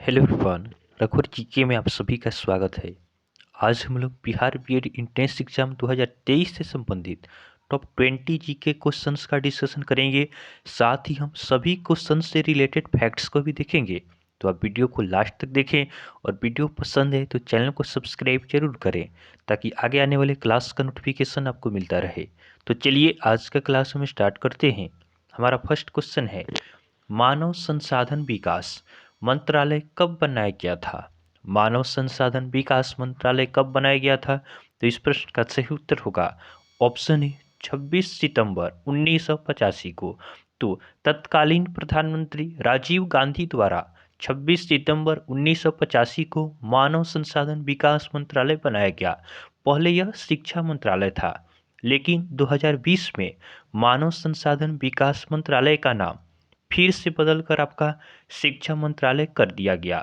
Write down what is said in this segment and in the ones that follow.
Hello everyone, रघुवर GK में आप सभी का स्वागत है। आज हम लोग बिहार बीएड इंट्रेंस एग्जाम 2023 से संबंधित टॉप 20 जीके क्वेश्चंस का डिस्कशन करेंगे। साथ ही हम सभी क्वेश्चन से रिलेटेड फैक्ट्स को भी देखेंगे। तो आप वीडियो को लास्ट तक देखें और वीडियो पसंद है तो चैनल को सब्सक्राइब जरूर करें ताकि आगे आने वाले क्लास का नोटिफिकेशन आपको मिलता रहे। तो चलिए आज का क्लास हम स्टार्ट करते हैं। हमारा फर्स्ट क्वेश्चन है, मानव संसाधन विकास मंत्रालय कब बनाया गया था? मानव संसाधन विकास मंत्रालय कब बनाया गया था? तो इस प्रश्न का सही उत्तर होगा ऑप्शन ए 26 सितंबर 1985 को। तो तत्कालीन प्रधानमंत्री राजीव गांधी द्वारा 26 सितंबर 1985 को मानव संसाधन विकास मंत्रालय बनाया गया। पहले यह शिक्षा मंत्रालय था, लेकिन 2020 में मानव संसाधन विकास मंत्रालय का नाम फिर से बदलकर आपका शिक्षा मंत्रालय कर दिया गया।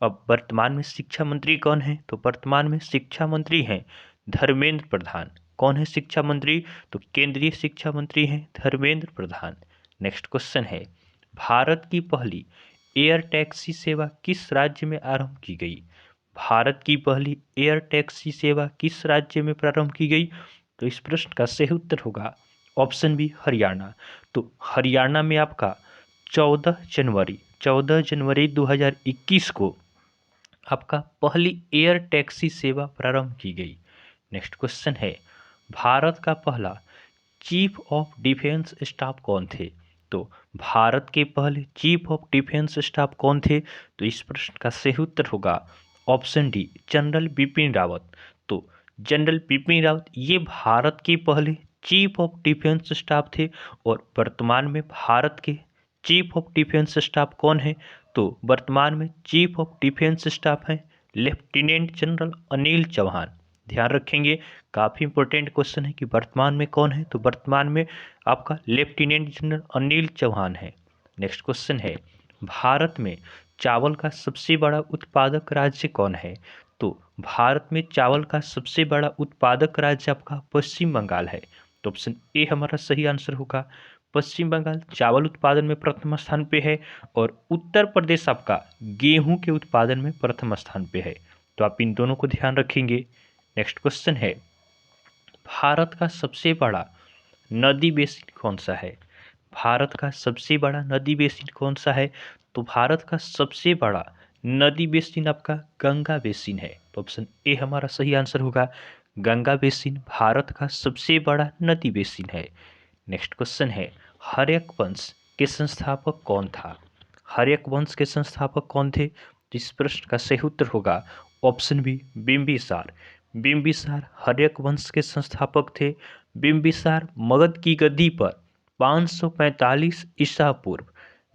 अब वर्तमान में शिक्षा मंत्री कौन है? तो वर्तमान में शिक्षा मंत्री हैं धर्मेंद्र प्रधान। कौन है शिक्षा मंत्री? तो केंद्रीय शिक्षा मंत्री हैं धर्मेंद्र प्रधान। नेक्स्ट क्वेश्चन है, भारत की पहली एयर टैक्सी सेवा किस राज्य में आरंभ की गई? भारत की पहली एयर टैक्सी सेवा किस राज्य में प्रारंभ की गई? तो इस प्रश्न का सही उत्तर होगा ऑप्शन बी हरियाणा। तो हरियाणा में आपका 14 जनवरी 2021 को आपका पहली एयर टैक्सी सेवा प्रारंभ की गई। नेक्स्ट क्वेश्चन है, भारत का पहला चीफ ऑफ डिफेंस स्टाफ कौन थे? तो भारत के पहले चीफ ऑफ डिफेंस स्टाफ कौन थे? तो इस प्रश्न का सही उत्तर होगा option D general Bipin Rawat. तो जनरल बिपिन रावत ये भारत के पहले चीफ ऑफ डिफेंस स्टाफ थे। और वर्तमान में भारत के चीफ ऑफ डिफेंस स्टाफ कौन है? तो वर्तमान में चीफ ऑफ डिफेंस स्टाफ हैं लेफ्टिनेंट जनरल अनिल चौहान। ध्यान रखेंगे, काफ़ी इंपॉर्टेंट क्वेश्चन है कि वर्तमान में कौन है। तो वर्तमान में आपका लेफ्टिनेंट जनरल अनिल चौहान है। नेक्स्ट क्वेश्चन है, भारत में चावल का सबसे बड़ा उत्पादक राज्य कौन है? तो भारत में चावल का सबसे बड़ा उत्पादक राज्य आपका पश्चिम बंगाल है। तो ऑप्शन ए हमारा सही आंसर होगा। पश्चिम बंगाल चावल उत्पादन में प्रथम स्थान पे है और उत्तर प्रदेश आपका गेहूं के उत्पादन में प्रथम स्थान पे है। तो आप इन दोनों को ध्यान रखेंगे। नेक्स्ट क्वेश्चन है, भारत का सबसे बड़ा नदी बेसिन कौन सा है? भारत का सबसे बड़ा नदी बेसिन कौन सा है? तो भारत का सबसे बड़ा नदी बेसिन आपका गंगा बेसिन है। तो ऑप्शन ए हमारा सही आंसर होगा। गंगा बेसिन भारत का सबसे बड़ा नदी बेसिन है। नेक्स्ट क्वेश्चन है, हर्यक वंश के संस्थापक कौन था? हर्यक वंश के संस्थापक कौन थे? तो इस प्रश्न का सही उत्तर होगा ऑप्शन बी बिंबिसार। बिंबिसार हर्यक वंश के संस्थापक थे। बिंबिसार मगध की गद्दी पर 545 ईसा पूर्व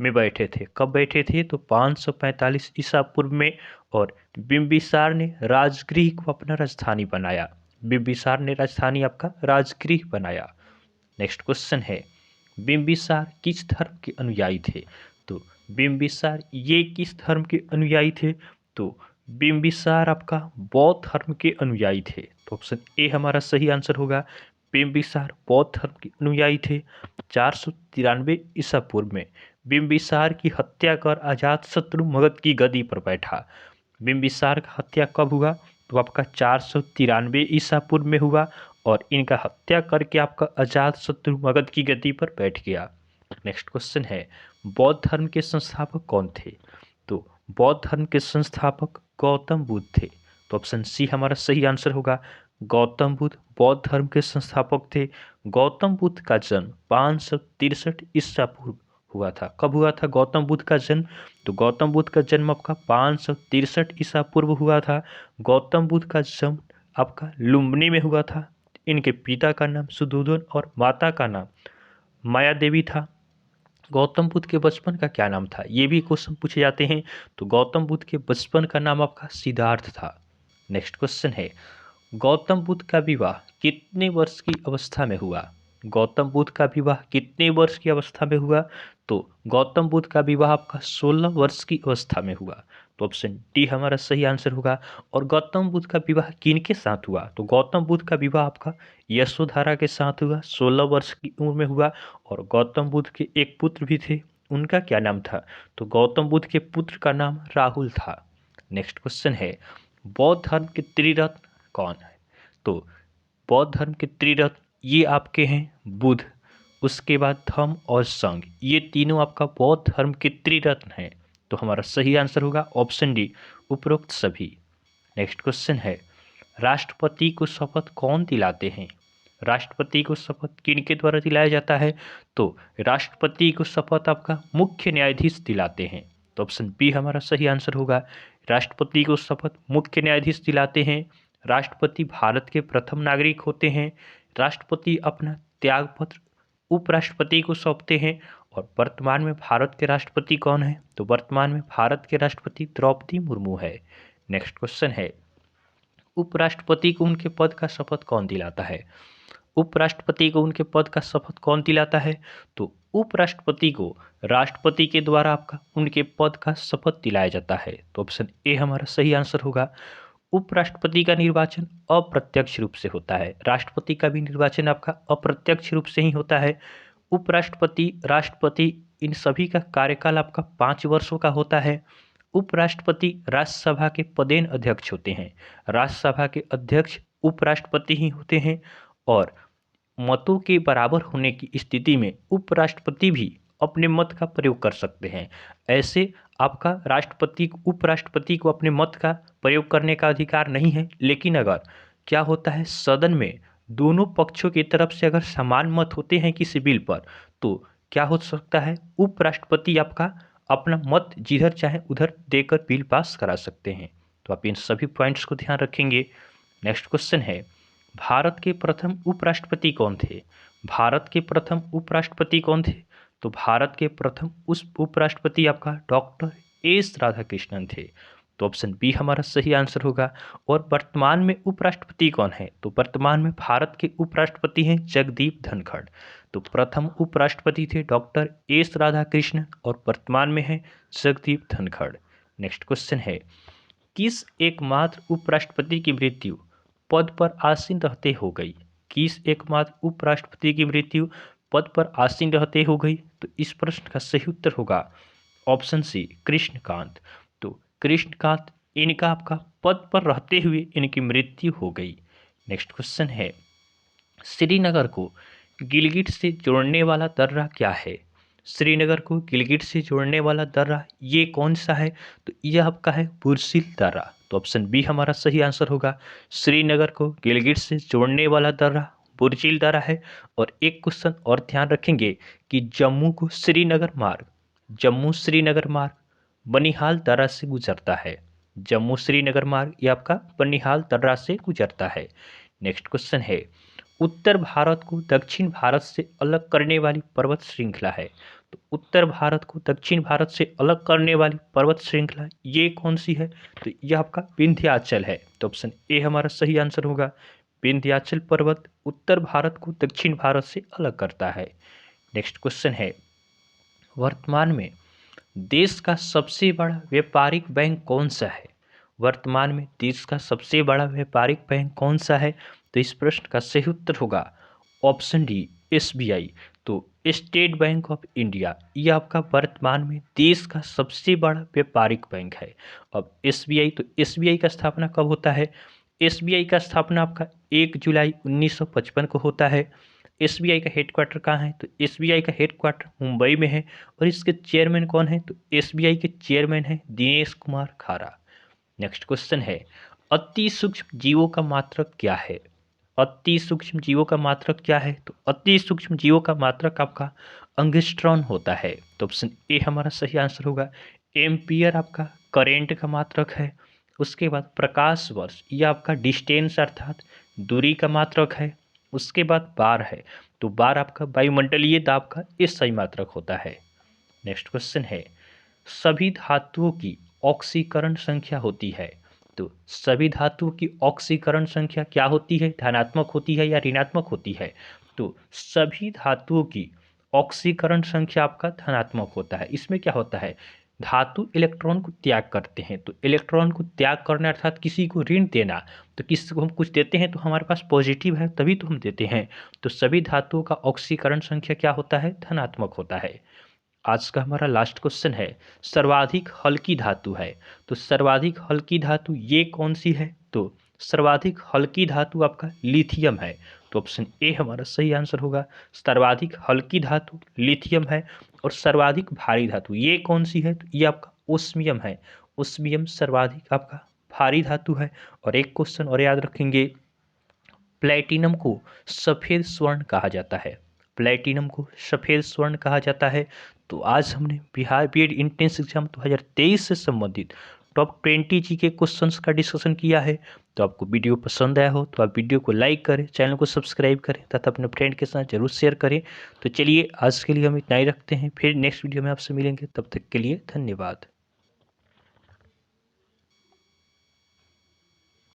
में बैठे थे। कब बैठे थे? तो 545 ईसा पूर्व में। और बिंबिसार ने राजगृह को अपना राजधानी बनाया। बिंबिसार ने राजधानी आपका राजगृह बनाया। नेक्स्ट क्वेश्चन है, बिंबिसार किस धर्म के अनुयायी थे? तो बिंबिसार ये किस धर्म के अनुयायी थे? तो बिंबिसार आपका बौद्ध धर्म के अनुयायी थे। तो ऑप्शन ए हमारा सही आंसर होगा। बिंबिसार बौद्ध धर्म के अनुयायी थे। 493 ईसा पूर्व में बिंबिसार की हत्या कर अजातशत्रु मगध की गद्दी पर बैठा। बिंबिसार का हत्या कब हुआ? तो आपका 493 ईसा पूर्व में हुआ और इनका हत्या करके आपका अजातशत्रु मगध की गद्दी पर बैठ गया। नेक्स्ट क्वेश्चन है, बौद्ध धर्म के संस्थापक कौन थे? तो बौद्ध धर्म के संस्थापक गौतम बुद्ध थे। तो ऑप्शन सी हमारा सही आंसर होगा। गौतम बुद्ध बौद्ध धर्म के संस्थापक थे। गौतम बुद्ध का जन्म 563 ईसा पूर्व हुआ था। कब हुआ था गौतम बुद्ध का जन्म? तो गौतम बुद्ध का जन्म आपका 563 ईसा पूर्व हुआ था। गौतम बुद्ध का जन्म आपका लुम्बिनी में हुआ था। इनके पिता का नाम सुद्धोधन और माता का नाम माया देवी था। गौतम बुद्ध के बचपन का क्या नाम था? ये भी क्वेश्चन पूछे जाते हैं। तो गौतम बुद्ध के बचपन का नाम आपका सिद्धार्थ था। नेक्स्ट क्वेश्चन है, गौतम बुद्ध का विवाह कितने वर्ष की अवस्था में हुआ? गौतम बुद्ध का विवाह कितने वर्ष की अवस्था में हुआ? तो गौतम बुद्ध का विवाह आपका 16 वर्ष की अवस्था में हुआ। तो ऑप्शन डी हमारा सही आंसर होगा। और गौतम बुद्ध का विवाह किनके साथ हुआ? तो गौतम बुद्ध का विवाह आपका यशोधरा के साथ हुआ, 16 वर्ष की उम्र में हुआ। और गौतम बुद्ध के एक पुत्र भी थे उनका क्या नाम था? तो गौतम बुद्ध के पुत्र का नाम राहुल था। नेक्स्ट क्वेश्चन है, बौद्ध धर्म के त्रिरत्न कौन है? तो बौद्ध धर्म के त्रिरत्न ये आपके हैं बुद्ध, उसके बाद धम्म और संघ, ये तीनों आपका बौद्ध धर्म के त्रिरत्न हैं। तो हमारा सही आंसर होगा ऑप्शन डी, उपरोक्त सभी। नेक्स्ट क्वेश्चन है, राष्ट्रपति को शपथ कौन दिलाते हैं? राष्ट्रपति को शपथ किनके द्वारा दिलाया जाता है? तो राष्ट्रपति को शपथ आपका मुख्य न्यायाधीश दिलाते हैं। तो ऑप्शन बी हमारा सही आंसर होगा, राष्ट्रपति को शपथ मुख्य न्यायाधीश दिलाते हैं। राष्ट्रपति भारत के प्रथम नागरिक होते हैं। राष्ट्रपति अपना त्यागपत्र उपराष्ट्रपति को सौंपते हैं। और वर्तमान में भारत के राष्ट्रपति कौन है? तो वर्तमान में भारत के राष्ट्रपति द्रौपदी मुर्मू है। नेक्स्ट क्वेश्चन है, उपराष्ट्रपति को उनके पद का शपथ कौन दिलाता है? उपराष्ट्रपति को उनके पद का शपथ कौन दिलाता है? तो उपराष्ट्रपति को राष्ट्रपति के द्वारा आपका उनके पद का शपथ दिलाया जाता है। तो ऑप्शन ए हमारा सही आंसर होगा। उपराष्ट्रपति का निर्वाचन अप्रत्यक्ष रूप से होता है, राष्ट्रपति का भी निर्वाचन आपका अप्रत्यक्ष रूप से ही होता है। उपराष्ट्रपति, राष्ट्रपति, इन सभी का कार्यकाल आपका 5 वर्षों का होता है। उपराष्ट्रपति राज्यसभा के पदेन अध्यक्ष होते हैं, राज्यसभा के अध्यक्ष उपराष्ट्रपति ही होते हैं। और मतों के बराबर होने की स्थिति में उपराष्ट्रपति भी अपने मत का प्रयोग कर सकते हैं। ऐसे आपका राष्ट्रपति उपराष्ट्रपति को अपने मत का प्रयोग करने का अधिकार नहीं है, लेकिन अगर क्या होता है सदन में दोनों पक्षों की तरफ से अगर समान मत होते हैं किसी बिल पर, तो क्या हो सकता है, उपराष्ट्रपति आपका अपना मत जिधर चाहे उधर देकर बिल पास करा सकते हैं। तो आप इन सभी पॉइंट्स को ध्यान रखेंगे। नेक्स्ट क्वेश्चन है, भारत के प्रथम उपराष्ट्रपति कौन थे? भारत के प्रथम उपराष्ट्रपति कौन थे? तो भारत के प्रथम उस उपराष्ट्रपति आपका डॉक्टर एस राधाकृष्णन थे। तो ऑप्शन बी हमारा सही आंसर होगा। और वर्तमान में उपराष्ट्रपति कौन है? तो वर्तमान में भारत के उपराष्ट्रपति हैं जगदीप धनखड़। तो प्रथम उपराष्ट्रपति थे डॉक्टर एस राधाकृष्णन और वर्तमान में है जगदीप धनखड़। नेक्स्ट क्वेश्चन है, किस एकमात्र उपराष्ट्रपति की मृत्यु पद पर आसीन रहते हो गई? किस एकमात्र उपराष्ट्रपति की मृत्यु पद पर आसीन रहते हो गई? तो इस प्रश्न का सही उत्तर होगा ऑप्शन सी, कृष्णकांत। तो कृष्णकांत, इनका आपका पद पर रहते हुए इनकी मृत्यु हो गई। नेक्स्ट क्वेश्चन है, श्रीनगर को गिलगिट से जोड़ने वाला दर्रा क्या है? श्रीनगर को गिलगिट से जोड़ने वाला दर्रा ये कौन सा है? तो यह आपका है बुरसिल दर्रा। तो ऑप्शन बी हमारा सही आंसर होगा। श्रीनगर को गिलगिट से जोड़ने वाला दर्रा बुरसिल दर्रा है। और एक क्वेश्चन और ध्यान रखेंगे कि जम्मू को श्रीनगर मार्ग, जम्मू श्रीनगर मार्ग बनिहाल दर्रा से गुजरता है। जम्मू श्रीनगर मार्ग ये आपका बनिहाल दर्रा से गुजरता है। नेक्स्ट क्वेश्चन है, उत्तर भारत को दक्षिण भारत से अलग करने वाली पर्वत श्रृंखला है। तो उत्तर भारत को दक्षिण भारत से अलग करने वाली पर्वत श्रृंखला ये कौन सी है? तो यह आपका विंध्याचल है। तो ऑप्शन ए हमारा सही आंसर होगा। विंध्याचल पर्वत उत्तर भारत को दक्षिण भारत से अलग करता है। नेक्स्ट क्वेश्चन है, वर्तमान में देश का सबसे बड़ा व्यापारिक बैंक कौन सा है? वर्तमान में देश का सबसे बड़ा व्यापारिक बैंक कौन सा है? तो इस प्रश्न का सही उत्तर होगा ऑप्शन डी, एसबीआई। तो स्टेट बैंक ऑफ इंडिया ये आपका वर्तमान में देश का सबसे बड़ा व्यापारिक बैंक है। अब एसबीआई, तो एसबीआई का स्थापना कब होता है? एसबीआई का स्थापना आपका 1 जुलाई 1955 को होता है। एसबीआई का हेडक्वार्टर कहाँ है? तो एसबीआई का हेडक्वार्टर मुंबई में है। और इसके चेयरमैन कौन है? तो एसबीआई के चेयरमैन है दिनेश कुमार खारा। नेक्स्ट क्वेश्चन है, अति सूक्ष्म जीवों का मात्रक क्या है? अति सूक्ष्म जीवों का मात्रक क्या है? तो अति सूक्ष्म जीवों का मात्रक आपका अंगस्ट्रॉन होता है। तो ऑप्शन ए हमारा सही आंसर होगा। एम्पियर आपका करेंट का मात्रक है। उसके बाद प्रकाश वर्ष यह आपका डिस्टेंस अर्थात दूरी का मात्रक है। उसके बाद बार है, तो बार आपका वायुमंडलीय दाब का एसआई मात्रक होता है। नेक्स्ट क्वेश्चन है, सभी धातुओं की ऑक्सीकरण संख्या होती है। तो सभी धातुओं की ऑक्सीकरण संख्या क्या होती है? धनात्मक होती है या ऋणात्मक होती है? तो सभी धातुओं की ऑक्सीकरण संख्या आपका धनात्मक होता है। इसमें क्या होता है, धातु इलेक्ट्रॉन को त्याग करते हैं। तो इलेक्ट्रॉन को त्याग करना अर्थात किसी को ऋण देना। तो किसी को हम कुछ देते हैं तो हमारे पास पॉजिटिव है तभी तो हम देते हैं। तो सभी धातुओं का ऑक्सीकरण संख्या क्या होता है? धनात्मक होता है। आज का हमारा लास्ट क्वेश्चन है, सर्वाधिक हल्की धातु है, तो सर्वाधिक हल्की धातु ये कौन सी है? तो सर्वाधिक हल्की धातु आपका लिथियम है। तो ऑप्शन ए हमारा सही आंसर होगा। सर्वाधिक हल्की धातु लिथियम है। और सर्वाधिक भारी धातु ये कौन सी है? तो ये आपका ओस्मियम है। ओस्मियम सर्वाधिक आपका भारी धातु है। और एक क्वेश्चन और याद रखेंगे, प्लेटिनम को सफेद स्वर्ण कहा जाता है। प्लेटिनम को सफेद स्वर्ण कहा जाता है। तो आज हमने बिहार बीएड एंट्रेंस एग्जाम 2023 से संबंधित टॉप 20 जी के क्वेश्चंस का डिस्कशन किया है। तो आपको वीडियो पसंद आया हो तो आप वीडियो को लाइक करें, चैनल को सब्सक्राइब करें तथा अपने फ्रेंड के साथ जरूर शेयर करें। तो चलिए आज के लिए हम इतना ही रखते हैं, फिर नेक्स्ट वीडियो में आपसे मिलेंगे, तब तक के लिए धन्यवाद।